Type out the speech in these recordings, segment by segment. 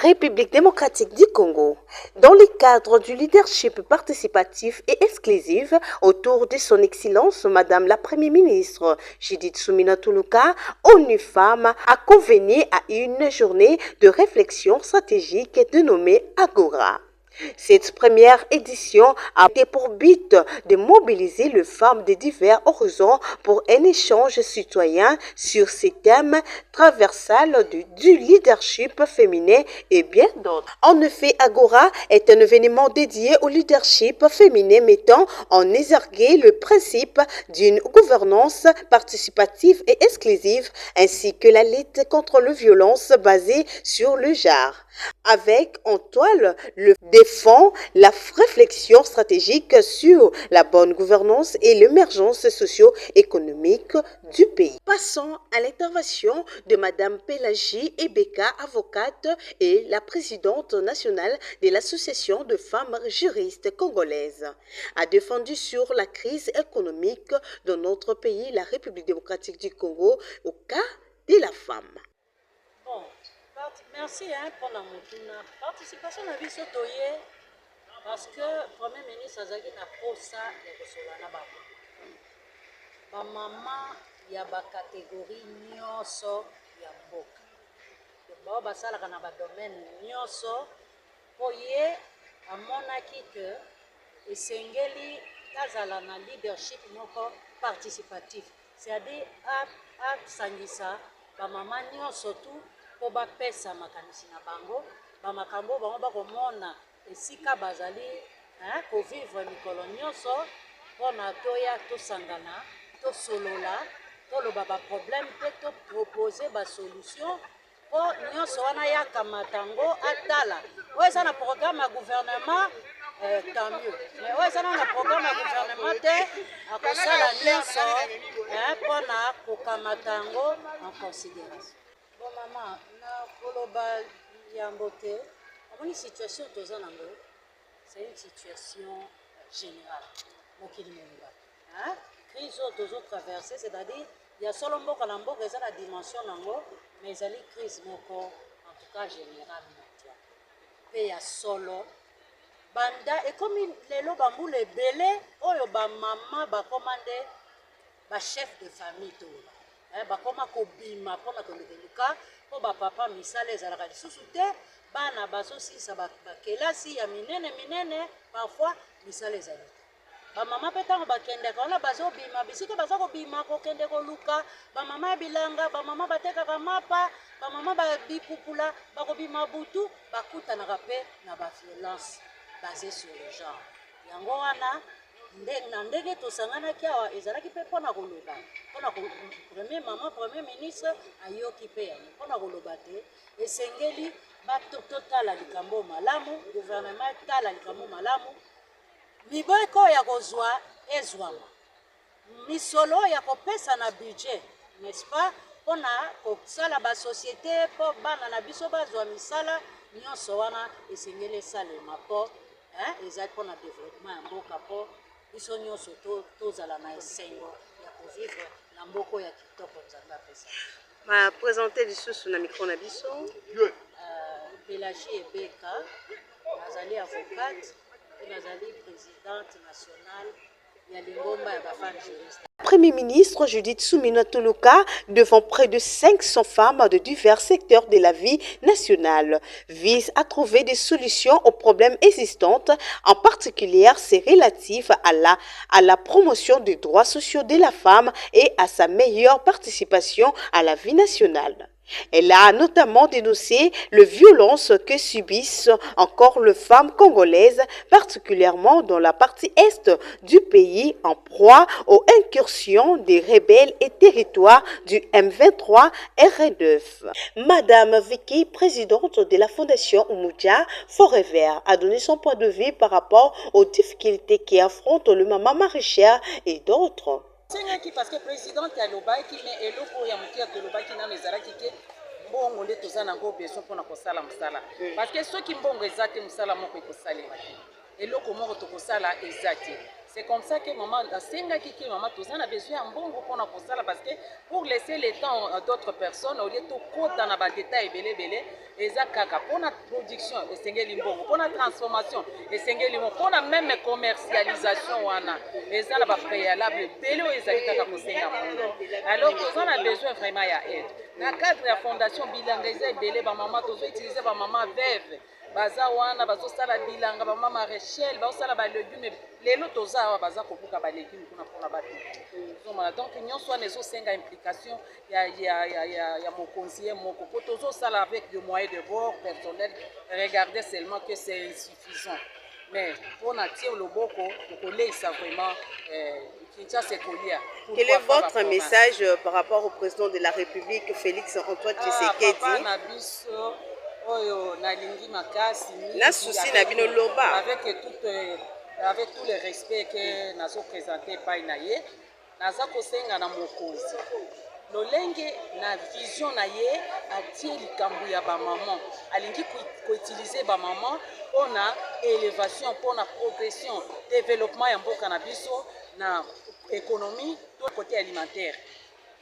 République démocratique du Congo, dans le cadre du leadership participatif et exclusif autour de son excellence Madame la Première ministre Judith Suminwa Tuluka, ONU Femmes a convenu à une journée de réflexion stratégique dénommée Agora. Cette première édition a été pour but de mobiliser les femmes de divers horizons pour un échange citoyen sur ces thèmes transversales du leadership féminin et bien d'autres. En effet, Agora est un événement dédié au leadership féminin mettant en exergue le principe d'une gouvernance participative et exclusive ainsi que la lutte contre les violences basées sur le genre. Avec en toile le défend la réflexion stratégique sur la bonne gouvernance et l'émergence socio-économique du pays. Passons à l'intervention de Madame Pélagie Ebeka, avocate et la présidente nationale de l'Association de femmes juristes congolaises, a défendu sur la crise économique de notre pays, la République démocratique du Congo, au cas de la femme. Bon. Merci pour la participation à biso toye parce que le Premier ministre azaki na posa ya kosolana ba mama ya ba catégorie nyonso ya mboka bao basalaka na ba domaine nyonso po ye amonaki que esengeli azala na leadership moko participatif, c'est-à-dire asangisa ba mama nyonso tout po bapesa makanisi na bango bamakambo bango bakomona esika bazali kovivre mikolo nyonso mpona toya tosangana tosolola toloba baproblème mpe topropose basolution mpo nyonso wana yakamata yango atala oyo eza na programme ya gouvernement tant mieux mais oyo eza na programme ya gouvernement te akosala nyonso mpona kokamata yango en considération. Bon maman, na koloba yambo te, amoni situation toza nango, c'est une situation générale. Mokili monga. Crise tozo traverser, c'est-à-dire il y a solo mboka na mboka eza la dimension nango, mais ezali crise moko en tout cas générale mondiale. Pe ya solo banda et comme lelo bambula ebele oyo ba mama ba commande ba chef de famille to. Bakoma kobima mpona koluka mpo bapapa misala ezalaka lisusu te bana bazosisa bakelasi ya minene parfois misala ezali te bamama mpe ntango bakendeka wana bazobima bisika baza kobima kokende koluka bamama ya bilanga bamama batekaka mapa bamama babipupula bakobima butu bakutanaka mpe na baviolence basée sur le genre yango wana na ndenge tosanganaki awa ezalaki mpe mpona koloba mpona premier ministre ayoki mpe yango mpona koloba te esengeli totala likambo malamu gouvernement etala likambo malamu mibeko ya kozwa ezwama misolo ya kopesa na budget n'est-ce pas mpona kosala basociété mpo bana na biso bazwa misala nyonso wana esengeli esalema mpo ezali mpona développement ya mboka mpo biso nyonso tozala na esengo ya kovivre na mboko ya kitoko nzambe apesa. Ma présenter lisusu na micro na biso. Pélagie Ebeka, nazali avocate et nazali présidente nationale ya Lingomba ya bafemme juriste. Premier ministre Judith Suminwa Tuluka devant près de 500 femmes de divers secteurs de la vie nationale vise à trouver des solutions aux problèmes existants, en particulier c'est relatif à la promotion des droits sociaux de la femme et à sa meilleure participation à la vie nationale. Elle a notamment dénoncé les violences que subissent encore les femmes congolaises, particulièrement dans la partie est du pays, en proie aux incursions des rebelles et territoires du M23 RN9. Madame Vicky, présidente de la Fondation Umudia Forever, a donné son point de vue par rapport aux difficultés qui affrontent le maman maraîchère et d'autres. Parce que le président a lobaki mais eloko ya mukia to lobaki na ezalaki ke mbongo nde toza nango besoin mpona kosala mosala parce que soki mbongo eza te mosala moko ekosalema te eloko moko tokosala eza te C'est comme ça que maman a sengaki que maman tous a besoin un bon groupe pour ça parce que pour laisser le temps à d'autres personnes au lieu de tout dans les détails belé et ça kaka pour la production et sengeli mbongo pour la transformation et sengeli mbongo pour la même commercialisation wana et ça la préalable belé et ça kaka ko senga alors tous on a besoin vraiment ya aide na cadre ya fondation bilangaiza belé ba maman tous utiliser ba maman veuve baza wana bazosala bilanga bamama maraîchel bazosala balégume lelo toza awa baza kobuka balégume kuna mpona bato ozomona donc nyonso wana ezosenga implication ya mokonzi ye moko mpo tozosala avec de moyens de bord personnel regardez seulement que c'est insuffisant mais mpona tie loboko tokoleisa vraiment Kinshasa ekolia. Quel est votre message par rapport au président de la République Félix Antoine Tshisekedi? Papa na biso oyo nalingi makasi na souci na bino loba avec tout le respect que nazo présenter pai na ye naza kosenga na mokonzi lolenge na vision na ye atie likambo ya bamaman alingi koutilize bamaman mpona élévation mpona progression développement ya mboka na biso na économie to côté alimentaire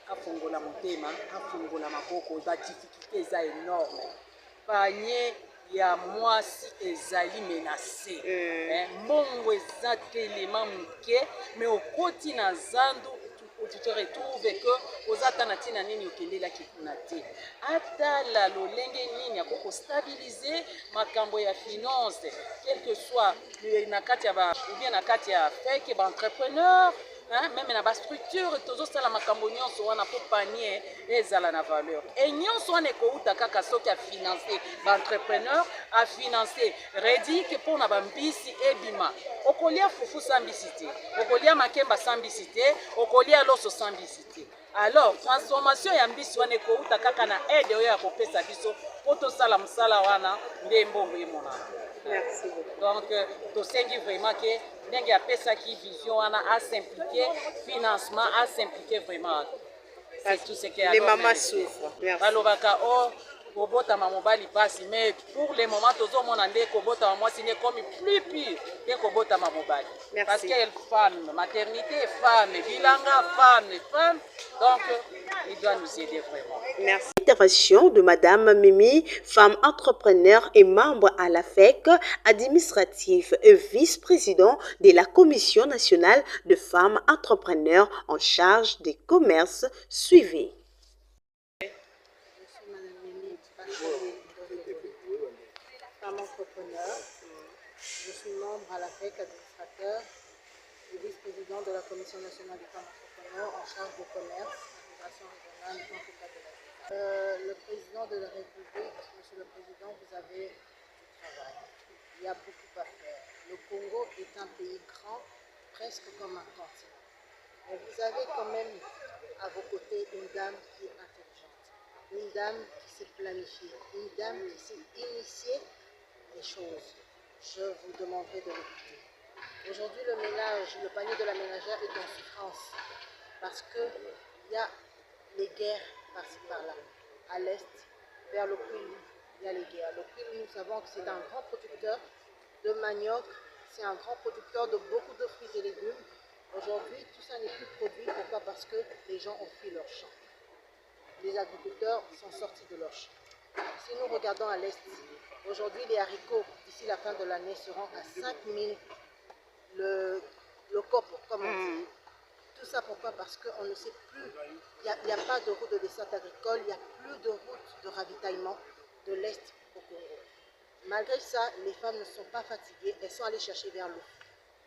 afongola motema afongola maboko badifficulté eza énorme panier ya mwasi ezali menacé mbongo eza telema moke mais okoti na zandu tu te retrouves que oza ata na ntina nini okendelaki kuna te atala lolenge nini ya kokostabilize makambo ya finance quel que soit na kati ya ou bien na kati ya feke baentrepreneur même na bastructure tozosala makambo nyonso wana mpo panier ezala na valeur e nyonso wana ekouta kaka soki afinance baentrepreneur afinance redike mpona bambisi ebima okolia fufu sa mbisi te okolia makemba sa mbisi te okolia loso sa mbisi te alors transformation ya mbisi wana ekouta kaka na aide oyo ya kopesa biso mpo tosala mosala wana nde mbongo emonana. Merci beaucoup. Donc tosengi vraiment que ndenge apesaki vision wana à s'impliquer financement à s'impliquer vraiment c'est tout ce qui les mamans souffrent. balobaka oh kobotama mobali pasi mais pour le moment tozomona nde kobotama mwasi nde komi plus pire ke kobotama mobali parce qu'elle femme maternité femme bilanga femme donc il doit nous aider vraiment. Merci. Intervention de Madame Mimi, femme entrepreneur et membre à la FEC administrative et vice-président de la Commission nationale de femmes entrepreneurs en charge des commerces. Suivez. Femme entrepreneur, je suis membre à la FEC administrateur et vice-président de la Commission nationale des femmes entrepreneurs en charge du commerce, intégration régionale et Africa de la vie. Le président de la République, Monsieur le Président, vous avez du travail. Il y a beaucoup à faire. Le Congo est un pays grand, presque comme un continent. Mais vous avez quand même à vos côtés une dame qui est intelligente, une dame qui s'est planifiée, une dame qui s'est initiée des choses. Je vous demanderai de l'écouter. Aujourd'hui, le panier de la ménagère est en souffrance parce qu'il y a les guerres par-ci par-là. À l'est, vers le Kwilu, il y a les guerres. Le Kwilu, nous savons que c'est un grand producteur de manioc, c'est un grand producteur de beaucoup de fruits et légumes. Aujourd'hui, tout ça n'est plus produit. Pourquoi? Parce que les gens ont fui leurs champs. Les agriculteurs sont sortis de leurs champs. Si nous regardons à l'est, aujourd'hui, les haricots, d'ici la fin de l'année, seront à 5 000 le copo, comme on dit. Tout ça pourquoi? Parce qu'on ne sait plus, il n'y a pas de route de desserte agricole, il n'y a plus de route de ravitaillement de l'Est au Congo. Malgré ça, les femmes ne sont pas fatiguées, elles sont allées chercher vers l'eau.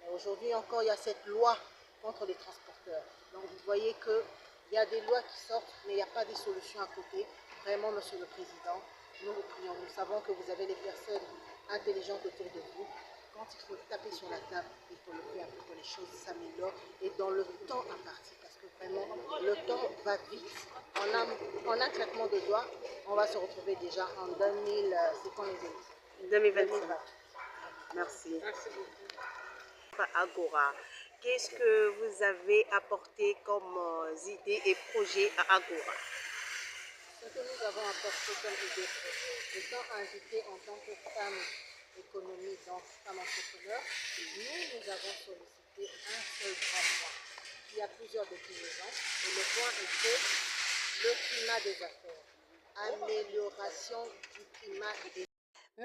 Mais aujourd'hui encore, il y a cette loi contre les transporteurs. Donc vous voyez qu'il y a des lois qui sortent, mais il n'y a pas de solutions à côté. Vraiment, Monsieur le Président, nous vous prions. Nous savons que vous avez les personnes intelligentes autour de vous. Quand il faut taper sur la table, il faut le faire pour que les choses s'améliorent et dans le temps imparti. Parce que vraiment, le temps va vite. En un claquement de doigts, on va se retrouver déjà en 2000, c'est quand les élections 2025. Merci. Merci beaucoup. Agora, qu'est-ce que vous avez apporté comme idées et projets à Agora? Ce que nous avons apporté comme idée, étant invité en tant que femme économie, donc femme entrepreneur, nous avons sollicité et un seul grand point. Il y a plusieurs déclinaisons et le point était le climat des affaires, amélioration du climat des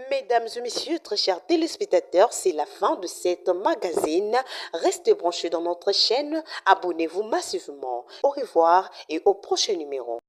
Mesdames et messieurs, très chers téléspectateurs, c'est la fin de cette magazine. Restez branchés dans notre chaîne, abonnez-vous massivement. Au revoir et au prochain numéro.